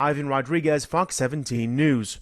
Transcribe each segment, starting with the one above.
Ivan Rodriguez, Fox 17 News.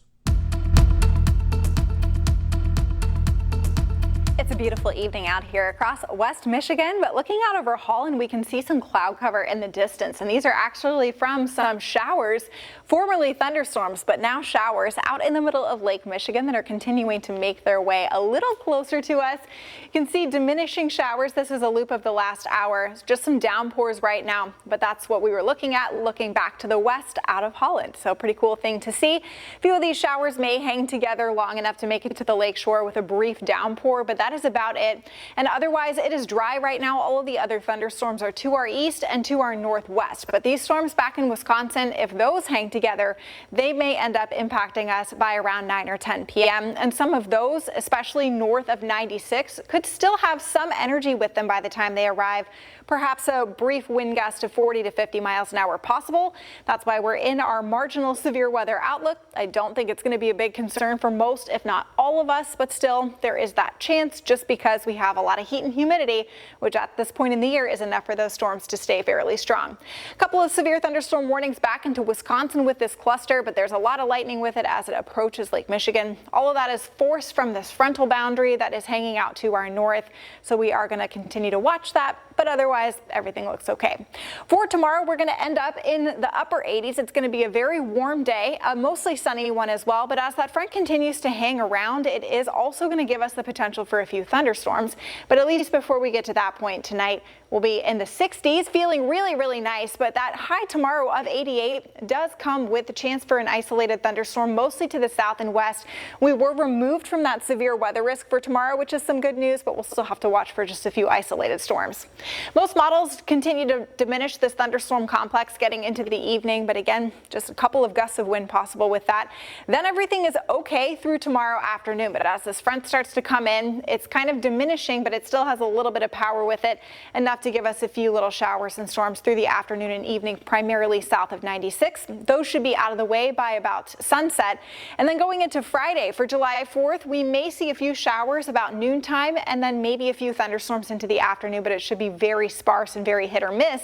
It's a beautiful evening out here across West Michigan, but looking out over Holland, we can see some cloud cover in the distance. And these are actually from some showers, formerly thunderstorms, but now showers out in the middle of Lake Michigan that are continuing to make their way a little closer to us. You can see diminishing showers. This is a loop of the last hour, just some downpours right now, but that's what we were looking at, looking back to the west out of Holland. So pretty cool thing to see. A few of these showers may hang together long enough to make it to the lakeshore with a brief downpour, but that is about it. And otherwise, it is dry right now. All of the other thunderstorms are to our east and to our northwest. But these storms back in Wisconsin, if those hang together, they may end up impacting us by around 9 or 10 p.m. And some of those, especially north of 96, could still have some energy with them by the time they arrive. Perhaps a brief wind gust of 40 to 50 miles an hour possible. That's why we're in our marginal severe weather outlook. I don't think it's going to be a big concern for most, if not all of us, but still there is that chance just because we have a lot of heat and humidity, which at this point in the year is enough for those storms to stay fairly strong. A couple of severe thunderstorm warnings back into Wisconsin with this cluster, but there's a lot of lightning with it as it approaches Lake Michigan. All of that is forced from this frontal boundary that is hanging out to our north. So we are going to continue to watch that, but otherwise everything looks okay. For tomorrow, we're going to end up in the upper 80s. It's going to be a very warm day, a mostly sunny one as well. But as that front continues to hang around, it is also going to give us the potential for a few thunderstorms. But at least before we get to that point tonight, we'll be in the 60s, feeling really, really nice. But that high tomorrow of 88 does come with the chance for an isolated thunderstorm, mostly to the south and west. We were removed from that severe weather risk for tomorrow, which is some good news, but we'll still have to watch for just a few isolated storms. Most models continue to diminish this thunderstorm complex getting into the evening, but again, just a couple of gusts of wind possible with that. Then everything is okay through tomorrow afternoon, but as this front starts to come in, it's kind of diminishing, but it still has a little bit of power with it, enough to give us a few little showers and storms through the afternoon and evening, primarily south of 96. Those should be out of the way by about sunset. And then going into Friday for July 4th, we may see a few showers about noontime and then maybe a few thunderstorms into the afternoon, but it should be very sparse and very hit or miss,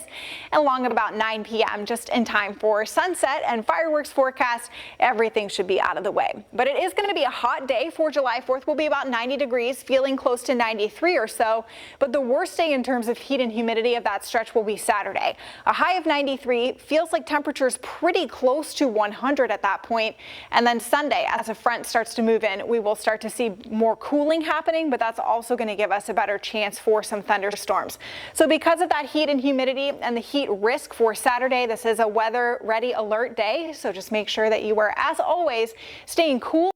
and along at about 9 p.m. just in time for sunset and fireworks forecast. Everything should be out of the way. But it is going to be a hot day for July 4th. Will be about 90 degrees, feeling close to 93 or so. But the worst day in terms of heat and humidity of that stretch will be Saturday. A high of 93, feels like temperatures pretty close to 100 at that point. And then Sunday, as a front starts to move in, we will start to see more cooling happening, but that's also going to give us a better chance for some thunderstorms. So because of that heat and humidity and the heat risk for Saturday, this is a weather ready alert day. So just make sure that you are, as always, staying cool.